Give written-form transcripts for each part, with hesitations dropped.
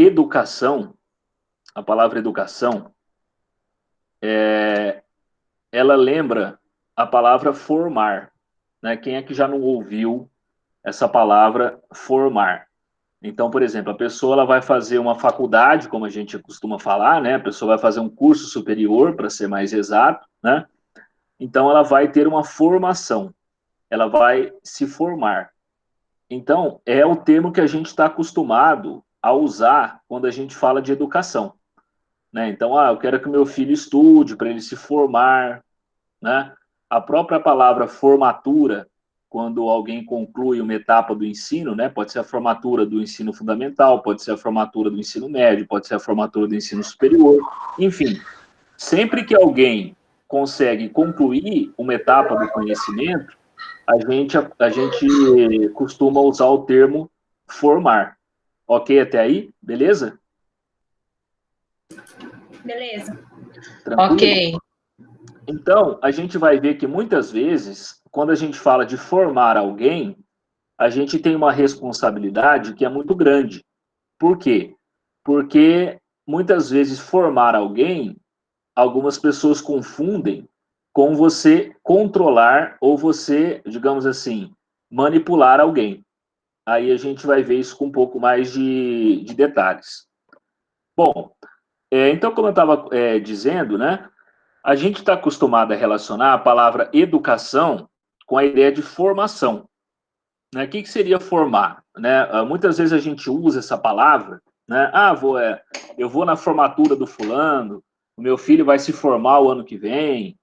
educação, ela lembra a palavra formar, né? Quem é que já não ouviu essa palavra formar? Então, por exemplo, a pessoa ela vai fazer uma faculdade, como a gente costuma falar, né? A pessoa vai fazer um curso superior, para ser mais exato, né? Então, ela vai ter uma formação, ela vai se formar. Então, é o termo que a gente está acostumado a usar quando a gente fala de educação, né? Então, eu quero que o meu filho estude para ele se formar, né? A própria palavra formatura, quando alguém conclui uma etapa do ensino, né? Pode ser a formatura do ensino fundamental, pode ser a formatura do ensino médio, pode ser a formatura do ensino superior, enfim, sempre que alguém consegue concluir uma etapa do conhecimento, a gente costuma usar o termo formar. Ok até aí? Beleza? Beleza. Tranquilo? Ok. Então, a gente vai ver que muitas vezes, quando a gente fala de formar alguém, a gente tem uma responsabilidade que é muito grande. Por quê? Porque muitas vezes formar alguém, algumas pessoas confundem com você controlar ou você, digamos assim, manipular alguém. Aí a gente vai ver isso com um pouco mais de detalhes. Bom, então, como eu estava dizendo, né, a gente está acostumado a relacionar a palavra educação com a ideia de formação. Né? O que seria formar? Né? Muitas vezes a gente usa essa palavra, né? Eu vou na formatura do fulano, o meu filho vai se formar o ano que vem,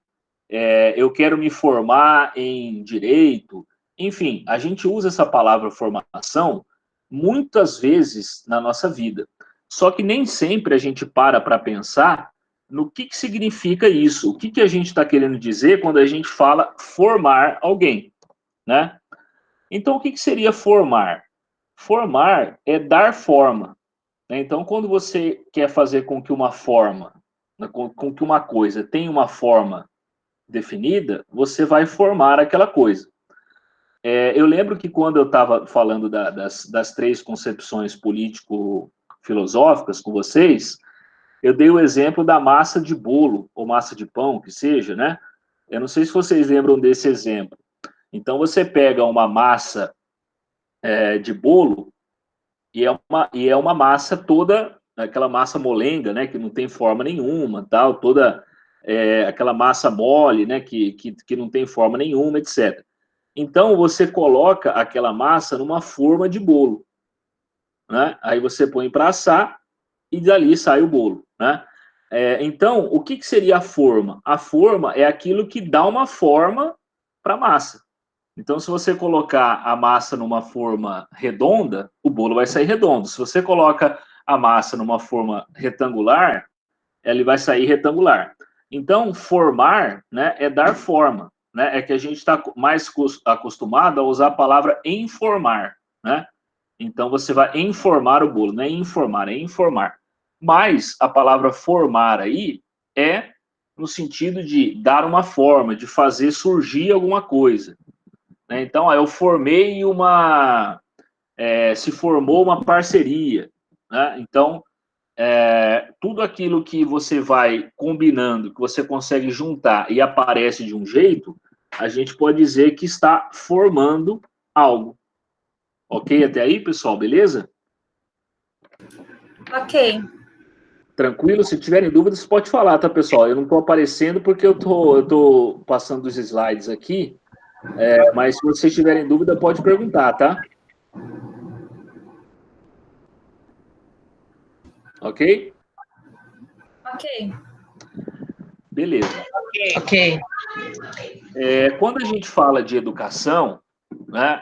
eu quero me formar em direito. Enfim, a gente usa essa palavra formação muitas vezes na nossa vida. Só que nem sempre a gente para pensar no que significa isso, o que a gente está querendo dizer quando a gente fala formar alguém, né? Então, o que seria formar? Formar é dar forma, né? Então, quando você quer fazer com que uma forma, né, com que uma coisa tenha uma forma definida, você vai formar aquela coisa. Eu lembro que quando eu estava falando das três concepções político-filosóficas com vocês, eu dei o exemplo da massa de bolo, ou massa de pão, que seja, né? Eu não sei se vocês lembram desse exemplo. Então, você pega uma massa de bolo e é uma massa toda, aquela massa molenga, né? Que não tem forma nenhuma, tal, toda aquela massa mole, né? Que não tem forma nenhuma, etc. Então, você coloca aquela massa numa forma de bolo, né? Aí você põe para assar e dali sai o bolo, né? Então, o que seria a forma? A forma é aquilo que dá uma forma para a massa. Então, se você colocar a massa numa forma redonda, o bolo vai sair redondo. Se você coloca a massa numa forma retangular, ele vai sair retangular. Então, formar, né, é dar forma, né? É que a gente está mais acostumado a usar a palavra informar, né? Então, você vai informar o bolo, não é informar, é informar. Mas a palavra formar aí é no sentido de dar uma forma, de fazer surgir alguma coisa. Né? Então, eu formei se formou uma parceria. Né? Então, tudo aquilo que você vai combinando, que você consegue juntar e aparece de um jeito, a gente pode dizer que está formando algo. Ok até aí, pessoal? Beleza? Ok. Tranquilo? Se tiverem dúvidas, pode falar, tá, pessoal? Eu não estou aparecendo porque eu tô passando os slides aqui, mas se vocês tiverem dúvida, pode perguntar, tá? Ok? Ok. Beleza. Ok. Quando a gente fala de educação, né,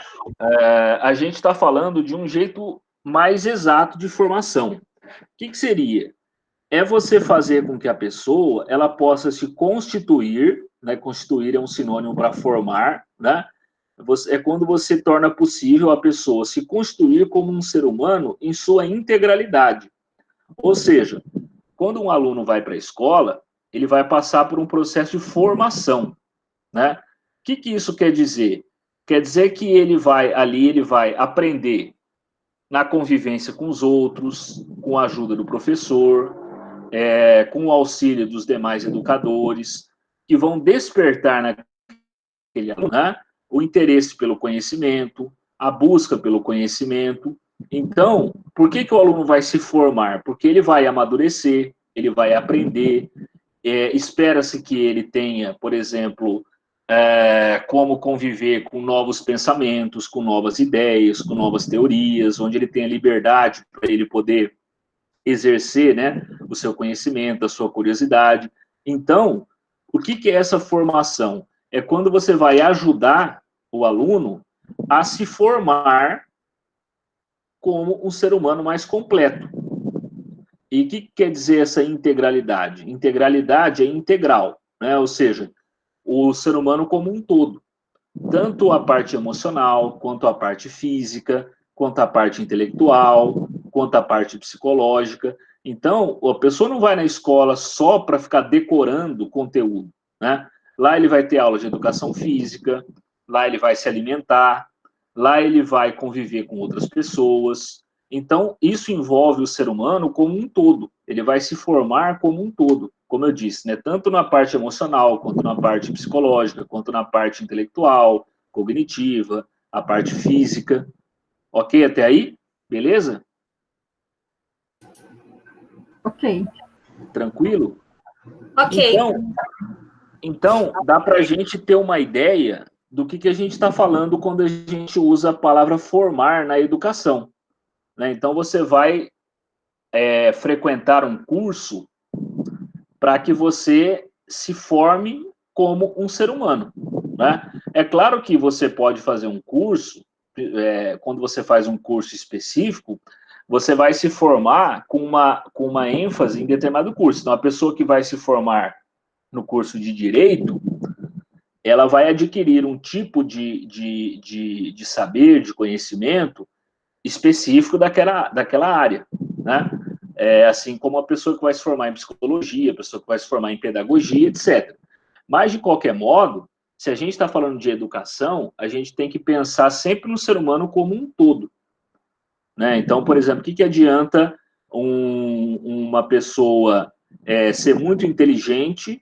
a gente está falando de um jeito mais exato de formação. O que seria? É você fazer com que a pessoa ela possa se constituir, né? Constituir é um sinônimo para formar, né? É quando você torna possível a pessoa se constituir como um ser humano em sua integralidade. Ou seja, quando um aluno vai para a escola, ele vai passar por um processo de formação, né? O que isso quer dizer? Quer dizer que ele vai aprender na convivência com os outros, com a ajuda do professor, com o auxílio dos demais educadores, que vão despertar naquele aluno, né, o interesse pelo conhecimento, a busca pelo conhecimento. Então, por que o aluno vai se formar? Porque ele vai amadurecer, ele vai aprender, espera-se que ele tenha, por exemplo, como conviver com novos pensamentos, com novas ideias, com novas teorias, onde ele tenha liberdade para ele poder exercer, né, o seu conhecimento, a sua curiosidade. Então, o que é essa formação? É quando você vai ajudar o aluno a se formar como um ser humano mais completo. E o que quer dizer essa integralidade? Integralidade é integral, né? Ou seja, o ser humano como um todo. Tanto a parte emocional, quanto a parte física, quanto a parte intelectual, quanto a parte psicológica. Então, a pessoa não vai na escola só para ficar decorando conteúdo, né? Lá ele vai ter aula de educação física, lá ele vai se alimentar, lá ele vai conviver com outras pessoas. Então, isso envolve o ser humano como um todo. Ele vai se formar como um todo, como eu disse, né? Tanto na parte emocional, quanto na parte psicológica, quanto na parte intelectual, cognitiva, a parte física. Ok até aí? Beleza? Ok. Tranquilo? Ok. Então dá para a gente ter uma ideia do que a gente está falando quando a gente usa a palavra formar na educação, né? Então, você vai frequentar um curso para que você se forme como um ser humano, né? É claro que você pode fazer um curso, quando você faz um curso específico, você vai se formar com uma ênfase em determinado curso. Então, a pessoa que vai se formar no curso de Direito, ela vai adquirir um tipo de saber, de conhecimento específico daquela área, né? Assim como a pessoa que vai se formar em psicologia, a pessoa que vai se formar em pedagogia, etc. Mas, de qualquer modo, se a gente está falando de educação, a gente tem que pensar sempre no ser humano como um todo, né? Então, por exemplo, o que adianta uma pessoa ser muito inteligente,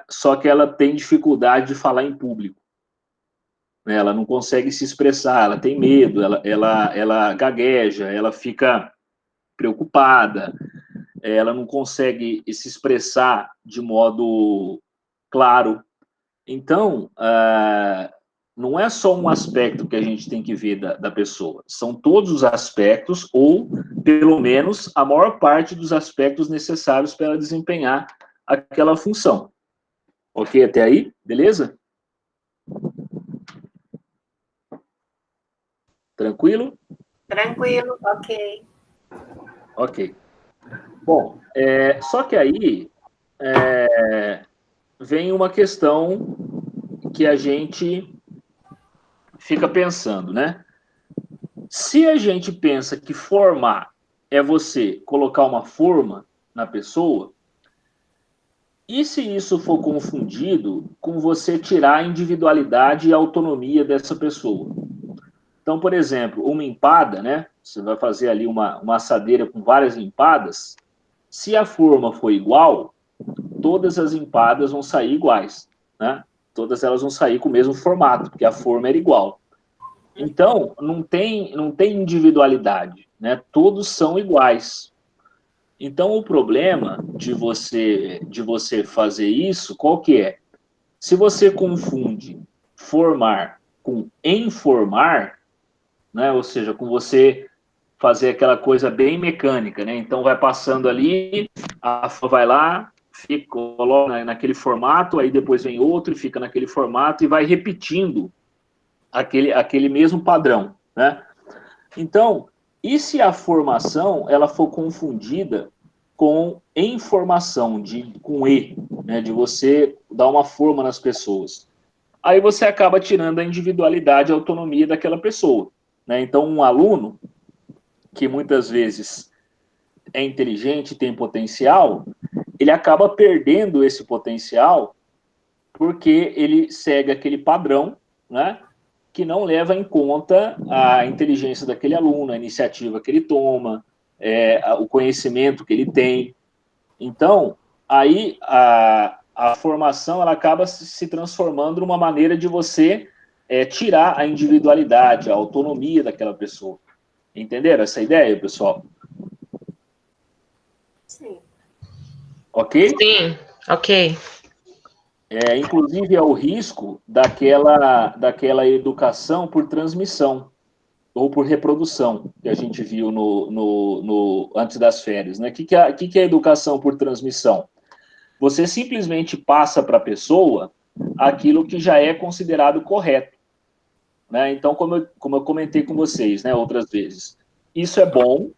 só que ela tem dificuldade de falar em público, né? Ela não consegue se expressar, ela tem medo, ela gagueja, ela fica preocupada, ela não consegue se expressar de modo claro. Então, não é só um aspecto que a gente tem que ver da pessoa, são todos os aspectos, ou pelo menos a maior parte dos aspectos necessários para ela desempenhar aquela função. Ok até aí? Beleza? Tranquilo? Tranquilo, ok. Ok. Bom, só que aí vem uma questão que a gente fica pensando, né? Se a gente pensa que formar é você colocar uma forma na pessoa, e se isso for confundido com você tirar a individualidade e a autonomia dessa pessoa? Então, por exemplo, uma empada, né? Você vai fazer ali uma assadeira com várias empadas. Se a forma for igual, todas as empadas vão sair iguais, né? Todas elas vão sair com o mesmo formato, porque a forma era igual. Então, não tem individualidade, né? Todos são iguais. Então, o problema de você fazer isso, qual que é? Se você confunde formar com informar, né? Ou seja, com você fazer aquela coisa bem mecânica, né? Então, vai passando ali, vai lá, fica, coloca naquele formato, aí depois vem outro e fica naquele formato e vai repetindo aquele mesmo padrão, né? Então, e se a formação ela for confundida com informação, com E, né, de você dar uma forma nas pessoas? Aí você acaba tirando a individualidade e a autonomia daquela pessoa, né? Então, um aluno que muitas vezes é inteligente, tem potencial, ele acaba perdendo esse potencial porque ele segue aquele padrão, né? que não leva em conta a inteligência daquele aluno, a iniciativa que ele toma, o conhecimento que ele tem. Então, aí a formação ela acaba se transformando numa maneira de você tirar a individualidade, a autonomia daquela pessoa. Entenderam essa ideia, pessoal? Sim. Ok? Sim, ok. Inclusive, é o risco daquela educação por transmissão ou por reprodução, que a gente viu antes das férias. Né? O que é a educação por transmissão? Você simplesmente passa para a pessoa aquilo que já é considerado correto. Né? Então, como eu comentei com vocês, né, outras vezes, isso é bom,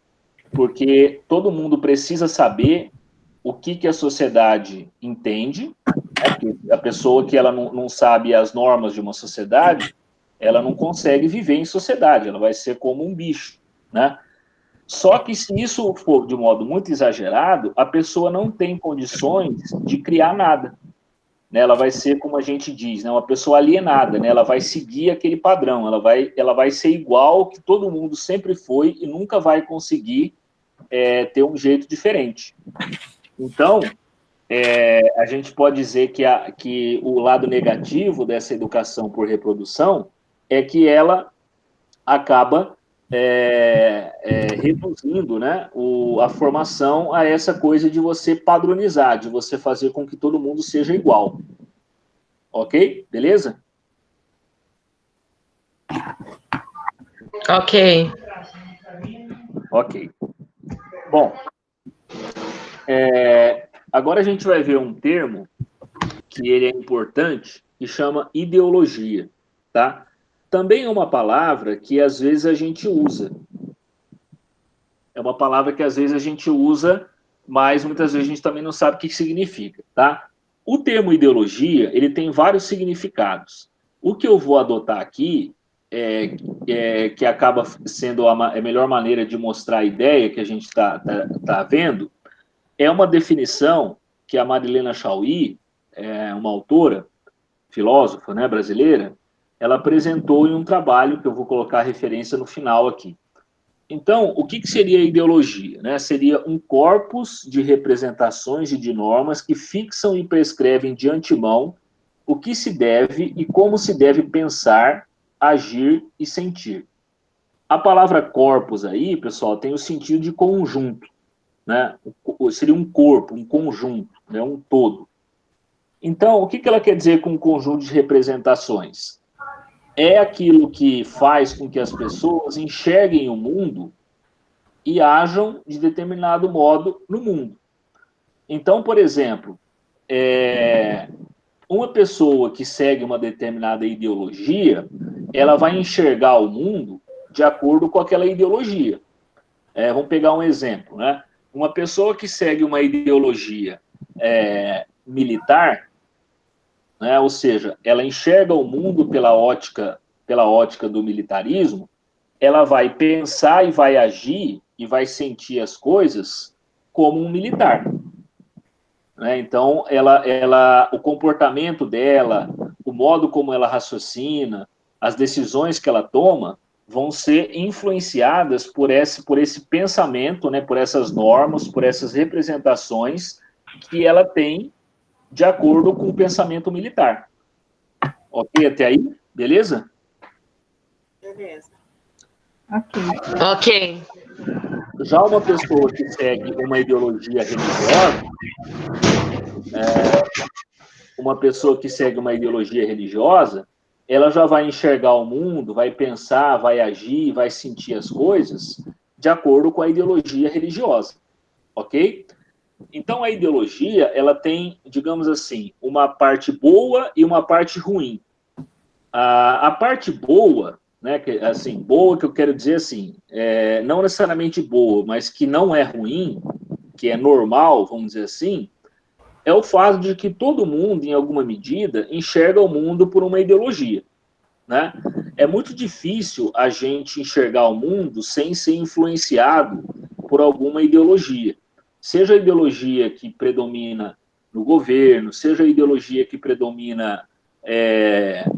porque todo mundo precisa saber o que a sociedade entende, né? Porque a pessoa que ela não sabe as normas de uma sociedade, ela não consegue viver em sociedade, ela vai ser como um bicho, né? Só que se isso for de modo muito exagerado, a pessoa não tem condições de criar nada. Né? Ela vai ser, como a gente diz, né? Uma pessoa alienada, né? Ela vai seguir aquele padrão, ela vai ser igual que todo mundo sempre foi e nunca vai conseguir ter um jeito diferente. Então, a gente pode dizer que o lado negativo dessa educação por reprodução é que ela acaba reduzindo, né, a formação a essa coisa de você padronizar, de você fazer com que todo mundo seja igual. Ok? Beleza? Ok. Ok. Bom, agora a gente vai ver um termo que ele é importante, que chama ideologia, tá? Também é uma palavra que às vezes a gente usa. É uma palavra que às vezes a gente usa, mas muitas vezes a gente também não sabe o que significa, tá? O termo ideologia, ele tem vários significados. O que eu vou adotar aqui, que acaba sendo a melhor maneira de mostrar a ideia que a gente tá vendo, é uma definição que a Marilena Chauí, uma autora, filósofa, né, brasileira, ela apresentou em um trabalho que eu vou colocar a referência no final aqui. Então, o que seria ideologia? Né? Seria um corpus de representações e de normas que fixam e prescrevem de antemão o que se deve e como se deve pensar, agir e sentir. A palavra corpus aí, pessoal, tem o sentido de conjunto. Né? Seria um corpo, um conjunto, né? Um todo. Então, o que ela quer dizer com um conjunto de representações? É aquilo que faz com que as pessoas enxerguem o mundo e ajam de determinado modo no mundo. Então, por exemplo, uma pessoa que segue uma determinada ideologia, ela vai enxergar o mundo de acordo com aquela ideologia. Vamos pegar um exemplo, né? Uma pessoa que segue uma ideologia militar, né? Ou seja, ela enxerga o mundo pela ótica do militarismo, ela vai pensar e vai agir e vai sentir as coisas como um militar. Né? Então, o comportamento dela, o modo como ela raciocina, as decisões que ela toma, vão ser influenciadas por esse pensamento, né? Por essas normas, por essas representações que ela tem de acordo com o pensamento militar. Ok até aí? Beleza? Beleza. Ok. Já uma pessoa que segue uma ideologia religiosa, ela já vai enxergar o mundo, vai pensar, vai agir, vai sentir as coisas de acordo com a ideologia religiosa. Ok? Então, a ideologia, ela tem, digamos assim, uma parte boa e uma parte ruim. A parte boa, né, assim, boa que eu quero dizer assim, não necessariamente boa, mas que não é ruim, que é normal, vamos dizer assim, é o fato de que todo mundo, em alguma medida, enxerga o mundo por uma ideologia. Né? É muito difícil a gente enxergar o mundo sem ser influenciado por alguma ideologia. Seja a ideologia que predomina no governo, seja a ideologia que predomina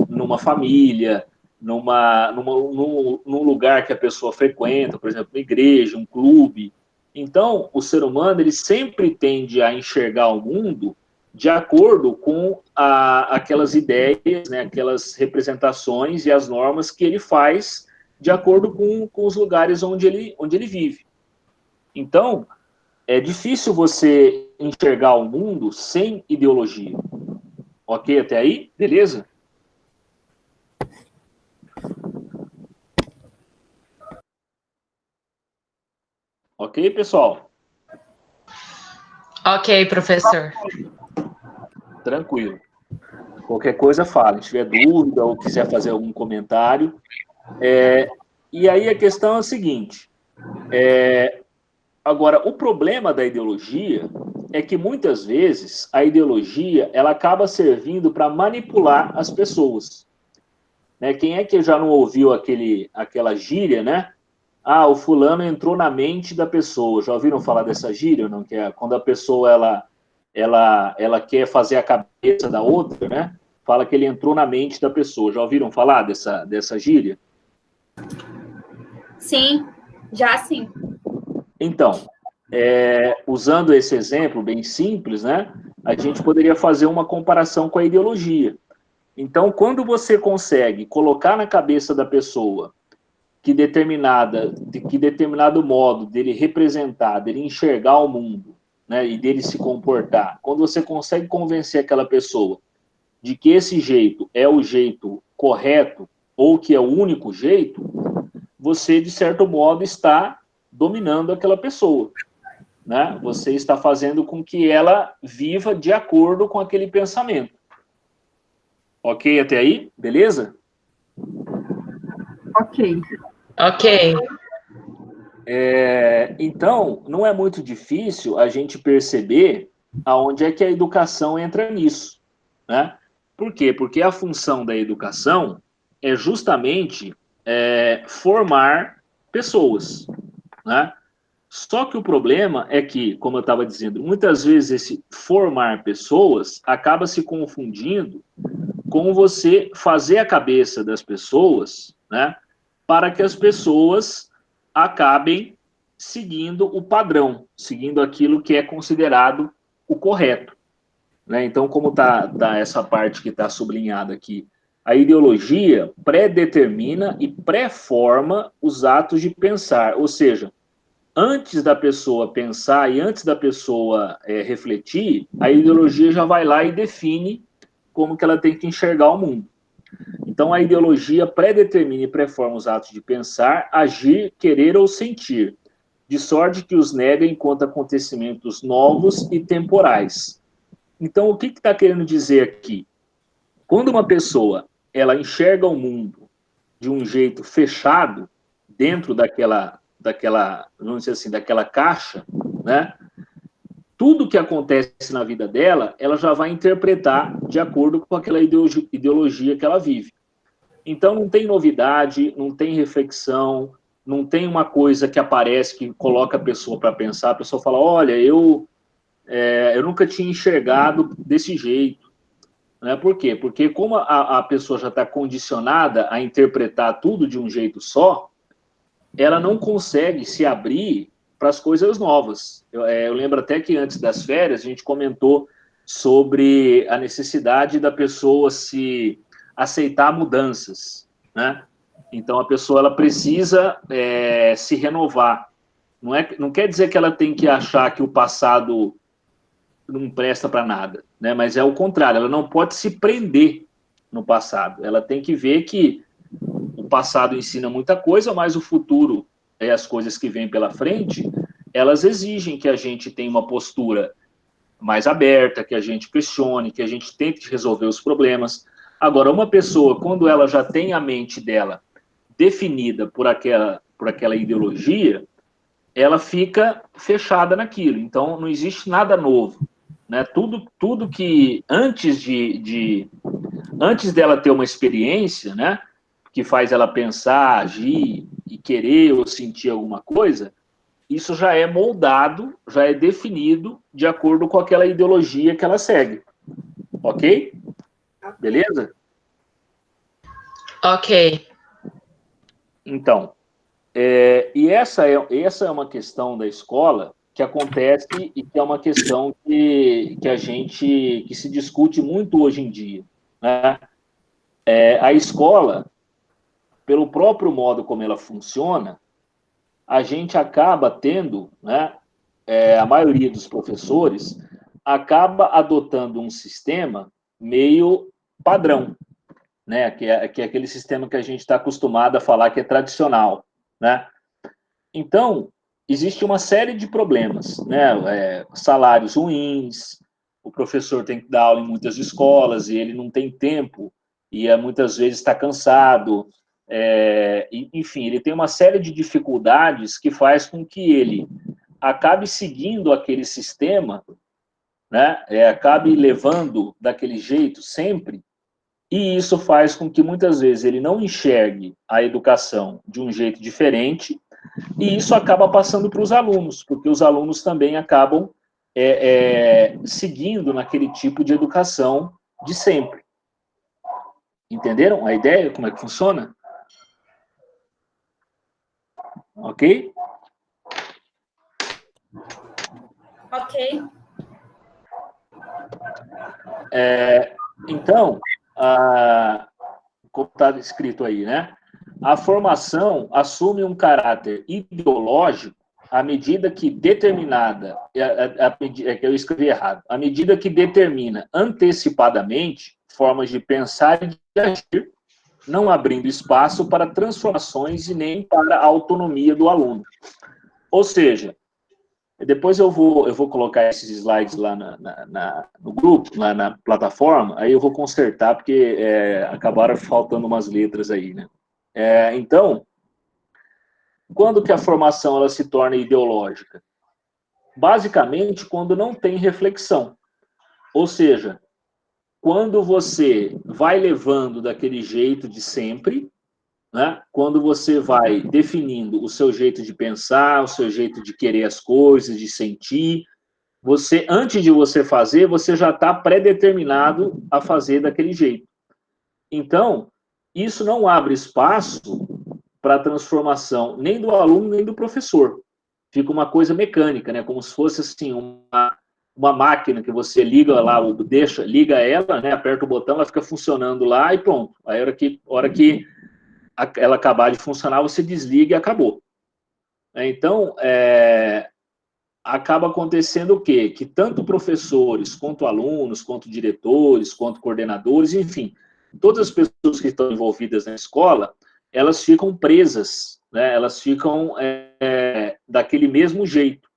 numa família, num lugar que a pessoa frequenta, por exemplo, uma igreja, um clube. Então, o ser humano ele sempre tende a enxergar o mundo de acordo com aquelas ideias, né, aquelas representações e as normas que ele faz de acordo com os lugares onde ele vive. Então, é difícil você enxergar o mundo sem ideologia. Ok até aí? Beleza? Ok, pessoal? Ok, professor. Tranquilo. Qualquer coisa, fala. Se tiver dúvida ou quiser fazer algum comentário. E aí a questão é a seguinte. Agora, o problema da ideologia é que muitas vezes a ideologia ela acaba servindo para manipular as pessoas. Né? Quem é que já não ouviu aquela gíria, né? Ah, o fulano entrou na mente da pessoa. Já ouviram falar dessa gíria ou não? Que é quando a pessoa ela quer fazer a cabeça da outra, né? Fala que ele entrou na mente da pessoa. Já ouviram falar dessa gíria? Sim, já sim. Então, usando esse exemplo bem simples, né? A gente poderia fazer uma comparação com a ideologia. Então, quando você consegue colocar na cabeça da pessoa que determinado modo dele representar, dele enxergar o mundo, né, e dele se comportar, quando você consegue convencer aquela pessoa de que esse jeito é o jeito correto ou que é o único jeito, você, de certo modo, está dominando aquela pessoa. Né? Você está fazendo com que ela viva de acordo com aquele pensamento. Ok até aí? Beleza? Ok. Ok. Então, não é muito difícil a gente perceber aonde é que a educação entra nisso. Né? Por quê? Porque a função da educação é justamente formar pessoas. Né? Só que o problema é que, como eu estava dizendo, muitas vezes esse formar pessoas acaba se confundindo com você fazer a cabeça das pessoas, né, para que as pessoas acabem seguindo o padrão, seguindo aquilo que é considerado o correto. Né? Então, como tá essa parte que está sublinhada aqui, a ideologia pré-determina e pré-forma os atos de pensar, ou seja, antes da pessoa pensar e antes da pessoa refletir, a ideologia já vai lá e define como que ela tem que enxergar o mundo. Então, a ideologia pré-determina e pré-forma os atos de pensar, agir, querer ou sentir, de sorte que os nega enquanto acontecimentos novos e temporais. Então, o que está querendo dizer aqui? Quando uma pessoa ela enxerga o mundo de um jeito fechado, dentro daquela, vamos dizer assim, daquela caixa, né? Tudo que acontece na vida dela, ela já vai interpretar de acordo com aquela ideologia que ela vive. Então, não tem novidade, não tem reflexão, não tem uma coisa que aparece que coloca a pessoa para pensar. A pessoa fala, olha, eu nunca tinha enxergado desse jeito. Né? Por quê? Porque como a pessoa já está condicionada a interpretar tudo de um jeito só, ela não consegue se abrir para as coisas novas. Eu lembro até que antes das férias a gente comentou sobre a necessidade da pessoa se aceitar mudanças, né? Então a pessoa ela precisa se renovar. Não quer dizer que ela tem que achar que o passado não presta para nada, né? Mas é o contrário, ela não pode se prender no passado. Ela tem que ver que o passado ensina muita coisa, mas o futuro e as coisas que vêm pela frente, elas exigem que a gente tenha uma postura mais aberta, que a gente questione, que a gente tente resolver os problemas. Agora, uma pessoa, quando ela já tem a mente dela definida por aquela ideologia, ela fica fechada naquilo. Então, não existe nada novo. Né? Tudo que antes dela ter uma experiência, né, que faz ela pensar, agir e querer ou sentir alguma coisa, isso já é moldado, já é definido de acordo com aquela ideologia que ela segue. Ok? Beleza? Ok. Então, e essa é uma questão da escola que acontece e que é uma questão que se discute muito hoje em dia, né? A escola, pelo próprio modo como ela funciona, a gente acaba tendo, né, a maioria dos professores acaba adotando um sistema meio padrão, né, que é aquele sistema que a gente está acostumado a falar que é tradicional, né? Então, existe uma série de problemas, né? Salários ruins, o professor tem que dar aula em muitas escolas e ele não tem tempo e muitas vezes está cansado. Enfim, ele tem uma série de dificuldades que faz com que ele acabe seguindo aquele sistema, né? Acabe levando daquele jeito sempre, e isso faz com que muitas vezes ele não enxergue a educação de um jeito diferente, e isso acaba passando para os alunos, porque os alunos também acabam seguindo naquele tipo de educação de sempre. Entenderam a ideia? Como é que funciona? Ok? Ok. Então, como está escrito aí, né? A formação assume um caráter ideológico à medida que determinada, que eu escrevi errado, à medida que determina antecipadamente formas de pensar e de agir, não abrindo espaço para transformações e nem para a autonomia do aluno. Ou seja, depois eu vou colocar esses slides lá no grupo, lá na plataforma, aí eu vou consertar, porque acabaram faltando umas letras aí, né? Então, quando que a formação ela se torna ideológica? Basicamente, quando não tem reflexão. Ou seja, quando você vai levando daquele jeito de sempre, né? Quando você vai definindo o seu jeito de pensar, o seu jeito de querer as coisas, de sentir, você, antes de você fazer, você já está pré-determinado a fazer daquele jeito. Então, isso não abre espaço para a transformação nem do aluno, nem do professor. Fica uma coisa mecânica, né? Como se fosse assim, uma máquina que você liga lá, liga ela, né? Aperta o botão, ela fica funcionando lá e pronto. Aí, a hora que ela acabar de funcionar, você desliga e acabou. Então, acaba acontecendo o quê? Que tanto professores, quanto alunos, quanto diretores, quanto coordenadores, enfim, todas as pessoas que estão envolvidas na escola, elas ficam presas, né? Elas ficam daquele mesmo jeito,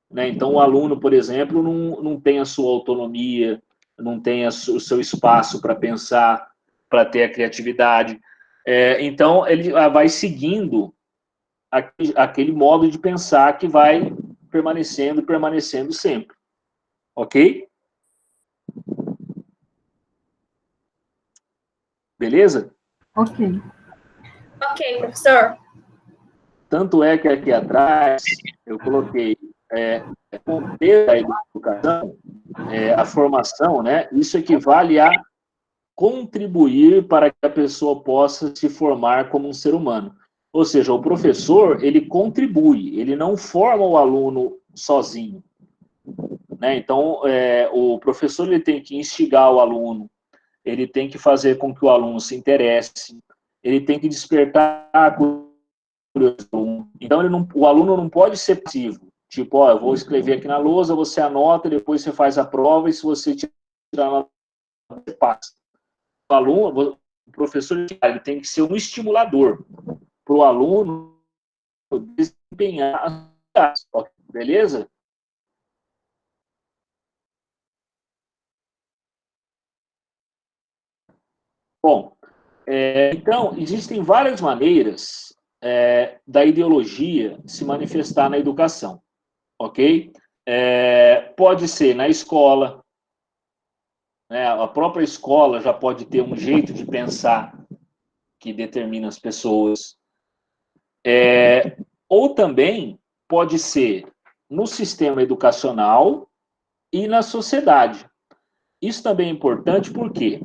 né? Então, o aluno, por exemplo, não tem a sua autonomia, não tem o seu espaço para pensar, para ter a criatividade. Então, ele vai seguindo aquele modo de pensar que vai permanecendo sempre. Ok? Beleza? Ok. Ok, professor. Tanto é que aqui atrás eu coloquei contexto da educação, a formação, né? Isso equivale a contribuir para que a pessoa possa se formar como um ser humano. Ou seja, o professor, ele contribui, ele não forma o aluno sozinho, né? Então, o professor ele tem que instigar o aluno, ele tem que fazer com que o aluno se interesse, ele tem que despertar a curiosidade. Então, o aluno não pode ser passivo. Tipo, ó, eu vou escrever aqui na lousa, você anota, depois você faz a prova e se você tirar a nota, você passa. O aluno, o professor, ele tem que ser um estimulador para o aluno desempenhar as atividades. Beleza? Bom, então, existem várias maneiras da ideologia se manifestar na educação, ok? Pode ser na escola, né? A própria escola já pode ter um jeito de pensar que determina as pessoas. Ou também pode ser no sistema educacional e na sociedade. Isso também é importante porque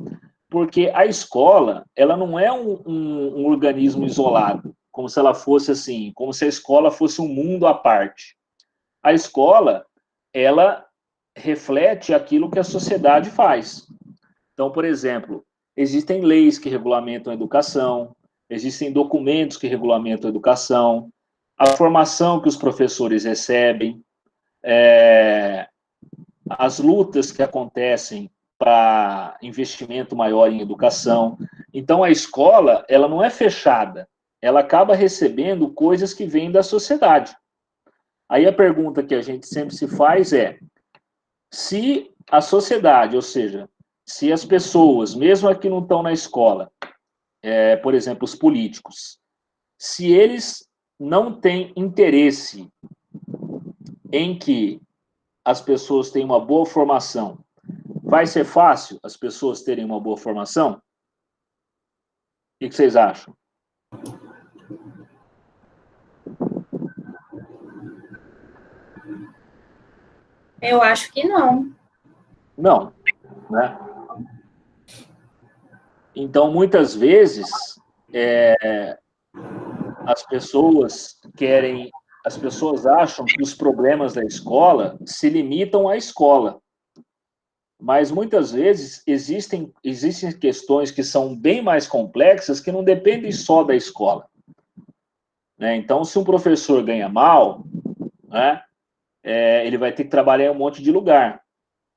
Porque a escola, ela não é um organismo isolado, como se ela fosse assim, como se a escola fosse um mundo à parte. A escola, ela reflete aquilo que a sociedade faz. Então, por exemplo, existem leis que regulamentam a educação, existem documentos que regulamentam a educação, a formação que os professores recebem, as lutas que acontecem para investimento maior em educação. Então, a escola, ela não é fechada, ela acaba recebendo coisas que vêm da sociedade. Aí a pergunta que a gente sempre se faz é, se a sociedade, ou seja, se as pessoas, mesmo as que não estão na escola, por exemplo, os políticos, se eles não têm interesse em que as pessoas tenham uma boa formação, vai ser fácil as pessoas terem uma boa formação? O que vocês acham? Eu acho que não. Não, né? Então, muitas vezes, as pessoas acham que os problemas da escola se limitam à escola. Mas muitas vezes existem questões que são bem mais complexas que não dependem só da escola. Né? Então, se um professor ganha mal, né, ele vai ter que trabalhar em um monte de lugar.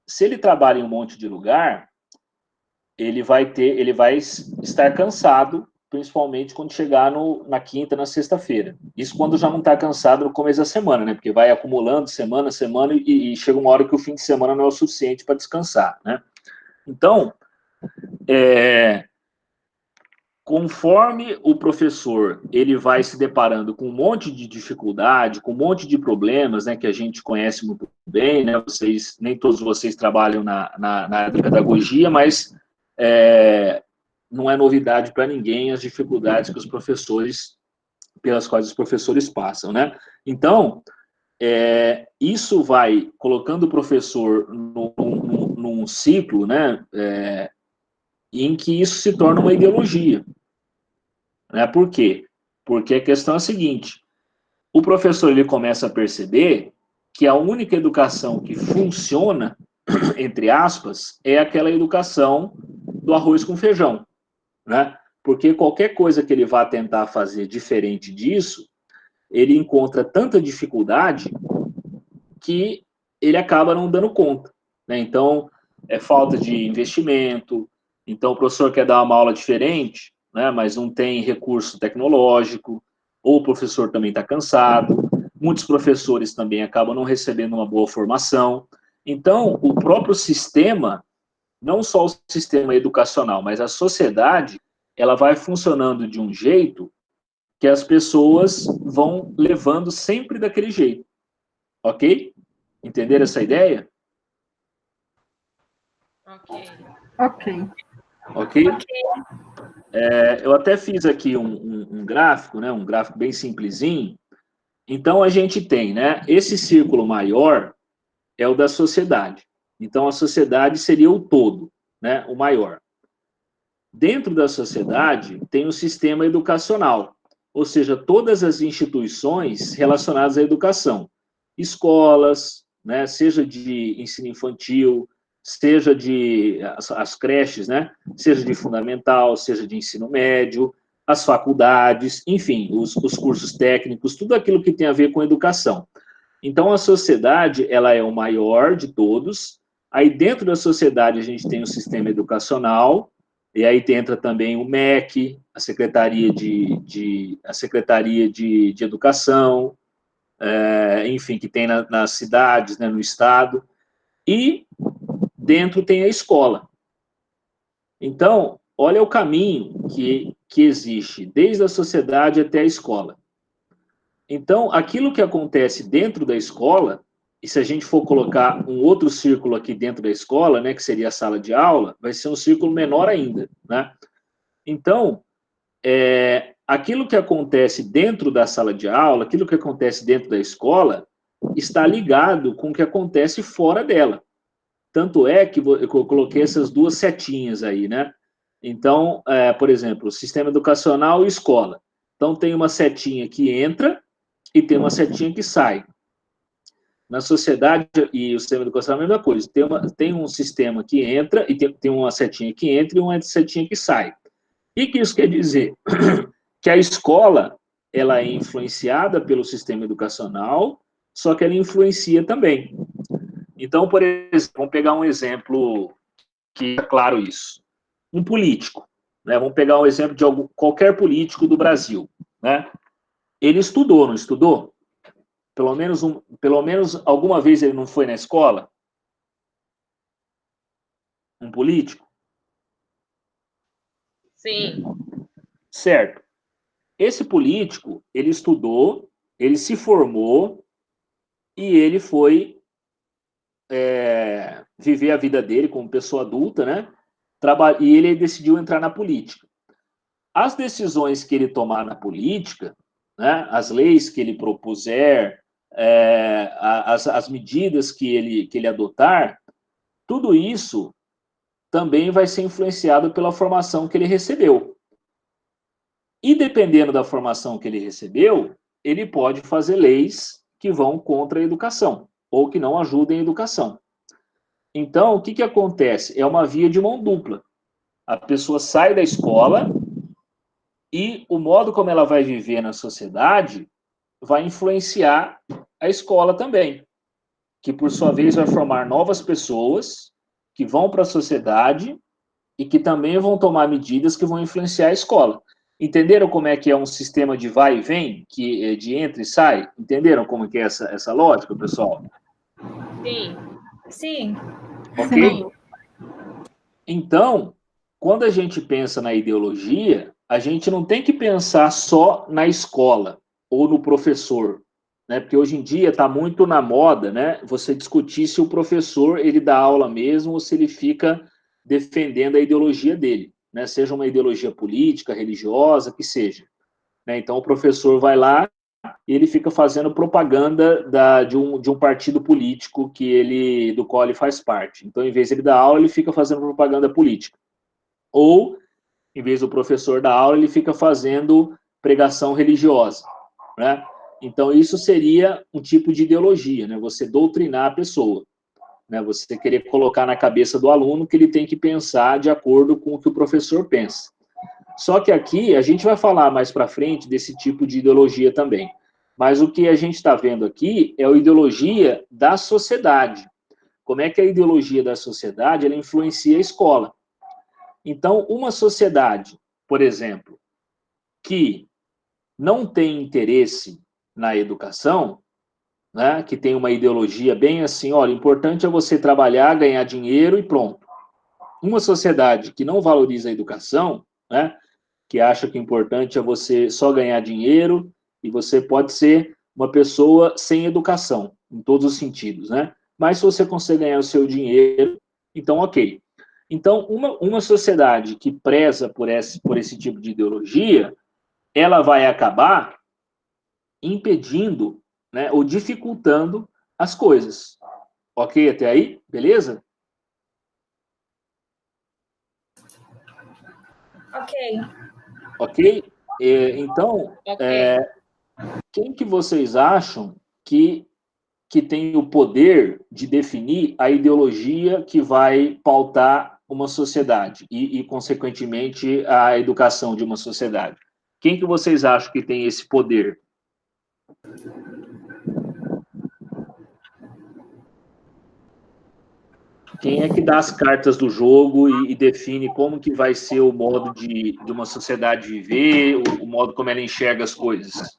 Se ele trabalha em um monte de lugar, ele vai estar cansado, principalmente quando chegar na quinta, na sexta-feira. Isso quando já não está cansado no começo da semana, né? Porque vai acumulando semana e chega uma hora que o fim de semana não é o suficiente para descansar, né? Então, conforme o professor ele vai se deparando com um monte de dificuldade, com um monte de problemas, né, que a gente conhece muito bem, né? Nem todos vocês trabalham na área da pedagogia, mas não é novidade para ninguém as dificuldades que os professores, pelas quais os professores passam, né? Então, isso vai colocando o professor num ciclo, né, em que isso se torna uma ideologia. Né? Por quê? Porque a questão é a seguinte, o professor ele começa a perceber que a única educação que funciona, entre aspas, é aquela educação do arroz com feijão. Né? Porque qualquer coisa que ele vá tentar fazer diferente disso, ele encontra tanta dificuldade que ele acaba não dando conta. Né? Então, é falta de investimento, então o professor quer dar uma aula diferente, né, mas não tem recurso tecnológico, ou o professor também está cansado, muitos professores também acabam não recebendo uma boa formação. Então, o próprio sistema, não só o sistema educacional, mas a sociedade, ela vai funcionando de um jeito que as pessoas vão levando sempre daquele jeito. Ok? Entenderam essa ideia? Ok. Ok. Ok? Eu até fiz aqui um gráfico, né? Um gráfico bem simplesinho. Então, a gente tem, né? Esse círculo maior é o da sociedade. Então, a sociedade seria o todo, né? O maior. Dentro da sociedade, tem o sistema educacional, ou seja, todas as instituições relacionadas à educação. Escolas, né? Seja de ensino infantil, seja as creches, né? Seja de fundamental, seja de ensino médio, as faculdades, enfim, os cursos técnicos, tudo aquilo que tem a ver com educação. Então, a sociedade, ela é o maior de todos. Aí, dentro da sociedade, a gente tem o sistema educacional, e aí entra também o MEC, a Secretaria de Educação, enfim, que tem nas cidades, né, no estado. E dentro tem a escola. Então, olha o caminho que existe, desde a sociedade até a escola. Então, aquilo que acontece dentro da escola, e se a gente for colocar um outro círculo aqui dentro da escola, né, que seria a sala de aula, vai ser um círculo menor ainda, né? Então, aquilo que acontece dentro da sala de aula, aquilo que acontece dentro da escola, está ligado com o que acontece fora dela. Tanto é que eu coloquei essas duas setinhas aí, né? Então, por exemplo, sistema educacional e escola. Então, tem uma setinha que entra e tem uma setinha que sai. Na sociedade e o sistema educacional é a mesma coisa. Tem um sistema que entra e tem uma setinha que entra e uma setinha que sai. O que isso quer dizer? Que a escola ela é influenciada pelo sistema educacional, só que ela influencia também. Então, por exemplo, vamos pegar um exemplo que é claro isso. Um político, né? Vamos pegar um exemplo de qualquer político do Brasil, né? Ele estudou, não estudou? Pelo menos alguma vez ele não foi na escola? Um político? Sim. Certo. Esse político, ele estudou, ele se formou e ele foi viver a vida dele como pessoa adulta, né? E ele decidiu entrar na política. As decisões que ele tomar na política, né? As leis que ele propuser, as medidas que ele adotar, tudo isso também vai ser influenciado pela formação que ele recebeu. E dependendo da formação que ele recebeu, ele pode fazer leis que vão contra a educação ou que não ajudem a educação. Então, o que acontece? É uma via de mão dupla. A pessoa sai da escola e o modo como ela vai viver na sociedade vai influenciar a escola também, que por sua vez vai formar novas pessoas que vão para a sociedade e que também vão tomar medidas que vão influenciar a escola. Entenderam como é que é um sistema de vai e vem, que é de entra e sai? Entenderam como que é essa lógica, pessoal? Sim. Sim. Ok? Então, quando a gente pensa na ideologia, a gente não tem que pensar só na escola ou no professor, né? Porque hoje em dia está muito na moda, né? Você discutir se o professor ele dá aula mesmo ou se ele fica defendendo a ideologia dele, né? Seja uma ideologia política, religiosa, que seja. Né? Então, o professor vai lá e ele fica fazendo propaganda de um partido político do qual ele faz parte. Então, em vez de ele dar aula, ele fica fazendo propaganda política. Ou, em vez do professor dar aula, ele fica fazendo pregação religiosa, né? Então, isso seria um tipo de ideologia, né? Você doutrinar a pessoa, né? Você querer colocar na cabeça do aluno que ele tem que pensar de acordo com o que o professor pensa. Só que aqui, a gente vai falar mais para frente desse tipo de ideologia também. Mas o que a gente está vendo aqui é a ideologia da sociedade. Como é que a ideologia da sociedade ela influencia a escola? Então, uma sociedade, por exemplo, que não tem interesse na educação, né, que tem uma ideologia bem assim, olha, o importante é você trabalhar, ganhar dinheiro e pronto. Uma sociedade que não valoriza a educação, né, que acha que o importante é você só ganhar dinheiro e você pode ser uma pessoa sem educação, em todos os sentidos, né? Mas se você consegue ganhar o seu dinheiro, então ok. Então, uma sociedade que preza por esse tipo de ideologia, ela vai acabar impedindo, né, ou dificultando as coisas. Ok até aí? Beleza? Ok. Ok? Então, Ok. quem que vocês acham que tem o poder de definir a ideologia que vai pautar uma sociedade consequentemente, a educação de uma sociedade? Quem que vocês acham que tem esse poder? Quem é que dá as cartas do jogo e define como que vai ser o modo de uma sociedade viver, o modo como ela enxerga as coisas?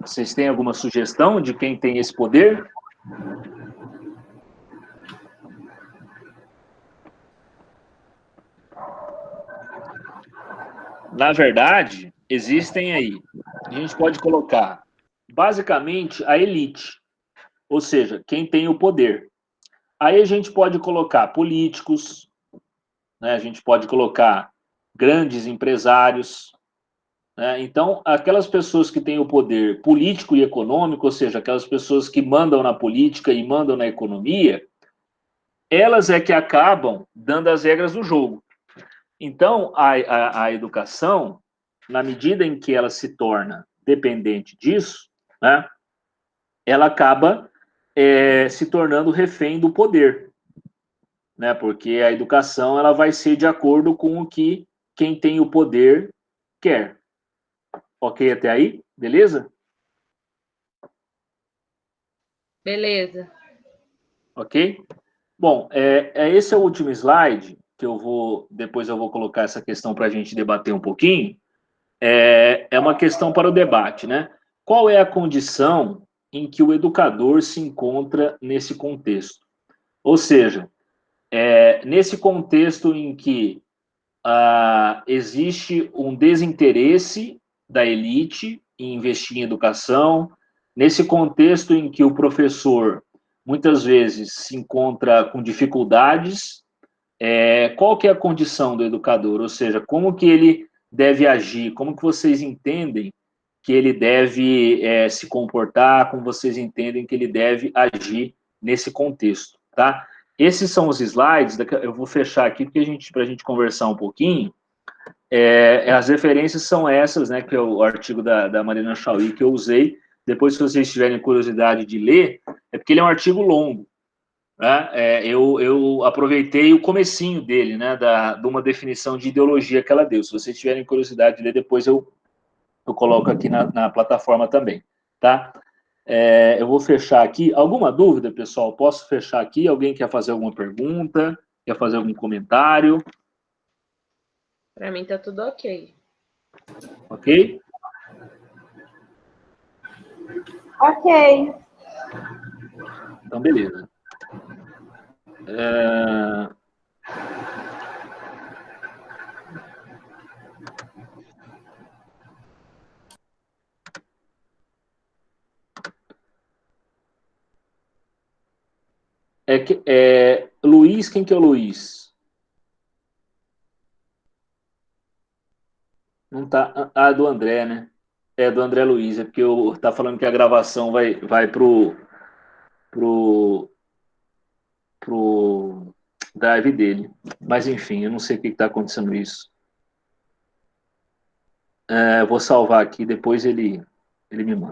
Vocês têm alguma sugestão de quem tem esse poder? Na verdade, existem aí. A gente pode colocar, basicamente, a elite, ou seja, quem tem o poder. Aí a gente pode colocar políticos, né? A gente pode colocar grandes empresários, né? Então, aquelas pessoas que têm o poder político e econômico, ou seja, aquelas pessoas que mandam na política e mandam na economia, elas é que acabam dando as regras do jogo. Então, a educação, na medida em que ela se torna dependente disso, né, ela acaba se tornando refém do poder, né, porque a educação ela vai ser de acordo com o que quem tem o poder quer. Ok até aí? Beleza? Beleza. Ok? Bom, esse é o último slide, que depois eu vou colocar essa questão para a gente debater um pouquinho. É uma questão para o debate, né? Qual é a condição em que o educador se encontra nesse contexto? Ou seja, nesse contexto em que existe um desinteresse da elite em investir em educação, nesse contexto em que o professor muitas vezes se encontra com dificuldades, qual que é a condição do educador? Ou seja, como que ele deve agir? Como que vocês entendem que ele deve se comportar? Como vocês entendem que ele deve agir nesse contexto, tá? Esses são os slides, eu vou fechar aqui para a gente conversar um pouquinho. As referências são essas, né, que é o artigo da Marina Chauí que eu usei. Depois, se vocês tiverem curiosidade de ler, é porque ele é um artigo longo, né? Eu aproveitei o comecinho dele, né, de uma definição de ideologia que ela deu. Se vocês tiverem curiosidade de ler, depois eu coloco aqui na plataforma também, tá? Eu vou fechar aqui. Alguma dúvida, pessoal? Posso fechar aqui? Alguém quer fazer alguma pergunta? Quer fazer algum comentário? Para mim tá tudo ok. Ok? Ok. Então, beleza. Luiz, quem que é o Luiz? Não tá. Ah, do André, né? É do André Luiz, é porque tá falando que a gravação vai pro, pro drive dele. Mas enfim, eu não sei o que está acontecendo isso. Eu vou salvar aqui, depois ele me manda.